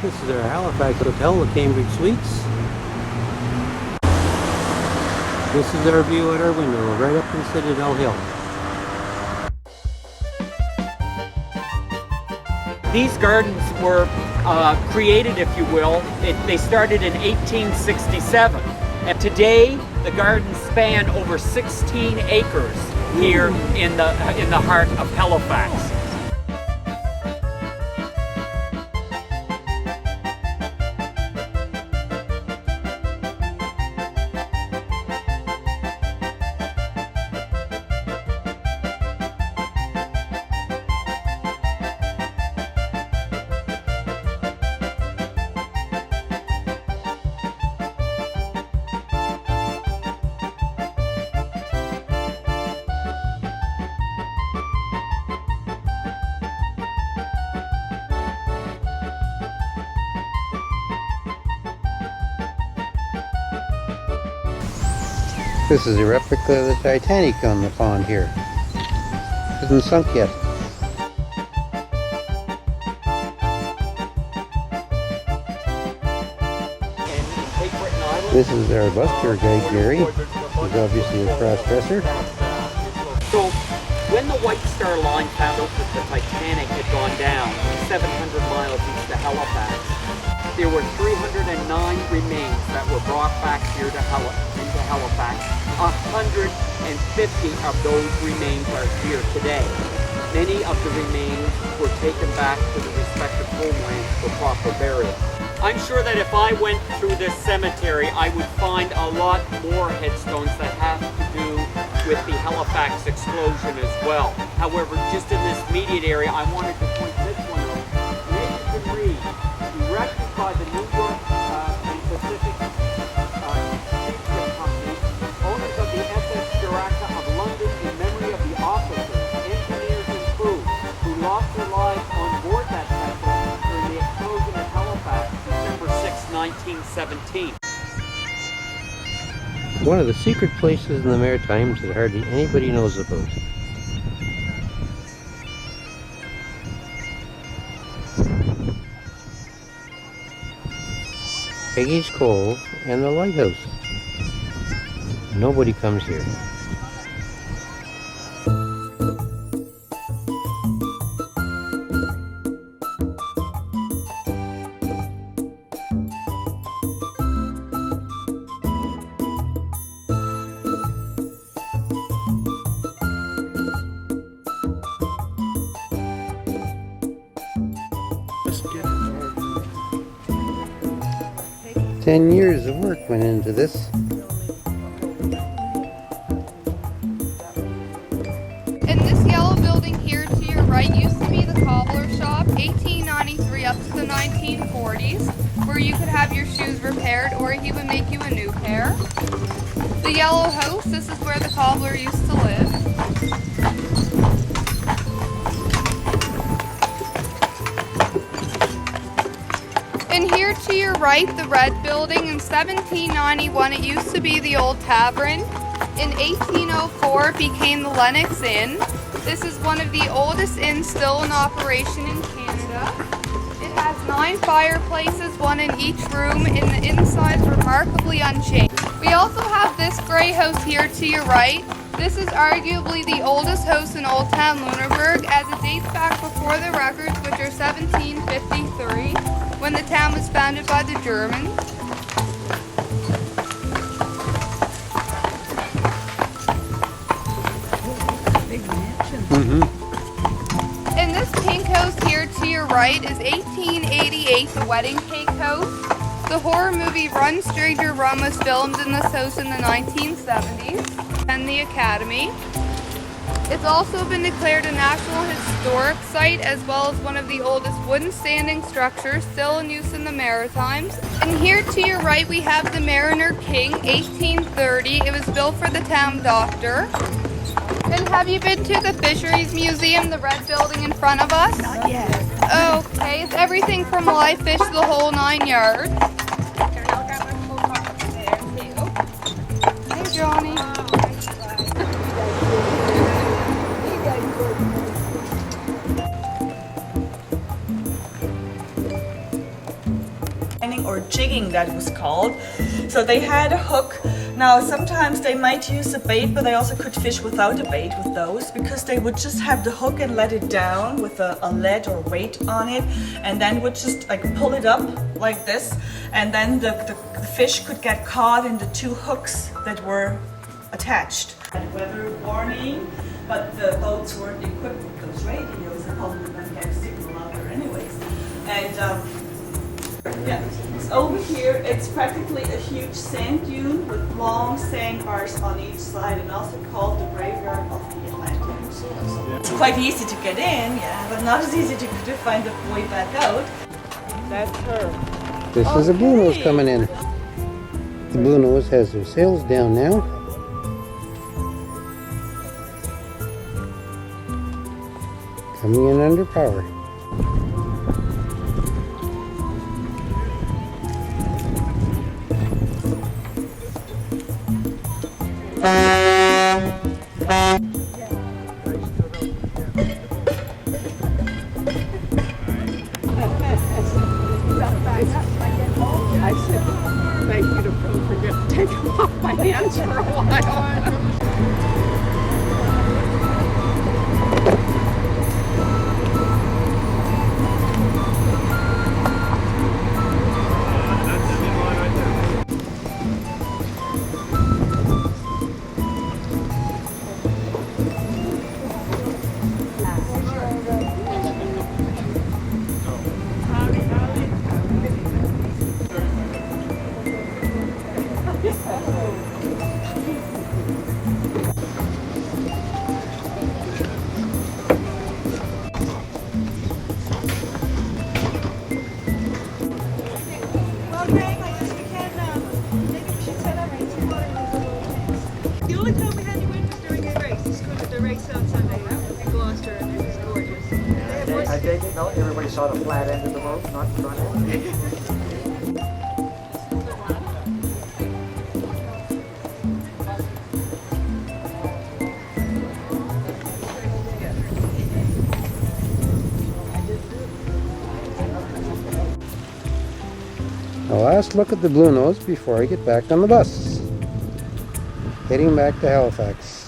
This is our Halifax Hotel, the Cambridge Suites. This is our view at our window, right up in Citadel Hill. These gardens were created, if you will. They started in 1867. And today, the gardens span over 16 acres here in the heart of Halifax. This is a replica of the Titanic on the pond here. It hasn't sunk yet. This is our bus tour guide, Gary. He's obviously a cross-dresser. So, when the White Star Line found out that the Titanic had gone down 700 miles east of Halifax, there were 309 remains that were brought back here to Halifax. 150 of those remains are here today. Many of the remains were taken back to the respective homelands for proper burial. I'm sure that if I went through this cemetery, I would find a lot more headstones that have to do with the Halifax explosion as well. However, just in this immediate area, I wanted to point this one out. Nathan Reed, erected by the New York and Pacific Steamship Company, owners of the SS Duraka of London, in memory of the officers, engineers, and crew who lost their lives on board that vessel during the explosion at Halifax, December 6, 1917. One of the secret places in the Maritimes that hardly anybody knows about. Peggy's Cove and the lighthouse. Nobody comes here. Let's get it. 10 years of work went into this. And this yellow building here to your right used to be the cobbler shop, 1893 up to the 1940s, where you could have your shoes repaired or he would make you a new pair. The yellow house, this is where the cobbler used to live. And here to your right, the red building. In 1791, it used to be the old tavern. In 1804, it became the Lennox Inn. This is one of the oldest inns still in operation in Canada. It has 9 fireplaces, 1 in each room, and the inside is remarkably unchanged. We also have this grey house here to your right. This is arguably the oldest house in Old Town Lunenburg, as it dates back before the records, which are 1753, when the town was founded by the Germans. And this pink house here to your right is 1888, the Wedding Cake House. The horror movie Run Stranger Run was filmed in this house in the 1970s, and the Academy. It's also been declared a National Historic Site, as well as one of the oldest wooden standing structures still in use in the Maritimes. And here to your right we have the Mariner King, 1830. It was built for the town doctor. And have you been to the Fisheries Museum, the red building in front of us? Not yet. Okay, it's everything from live fish to the whole 9 yards. Hey, Johnny. or jigging, that was called. So they had a hook. Now sometimes they might use a bait, but they also could fish without a bait with those, because they would just have the hook and let it down with a lead or weight on it, and then would just like pull it up like this, and then the fish could get caught in the two hooks that were attached. And weather warning, but the boats weren't equipped with those radios. They probably wouldn't get a signal out there anyways. And yeah, so over here it's practically a huge sand dune with long sandbars on each side, and also called the graveyard of the Atlantic. It's quite easy to get in, yeah, but not as easy to find the way back out. That's her. This is a Bluenose coming in. The Bluenose has their sails down now. Coming in under power. I said, thank you to Phil for getting taken off my hands for a while. I take it, no, everybody saw the flat end of the boat, not the front end. A last look at the Bluenose before I get back on the bus. Heading back to Halifax.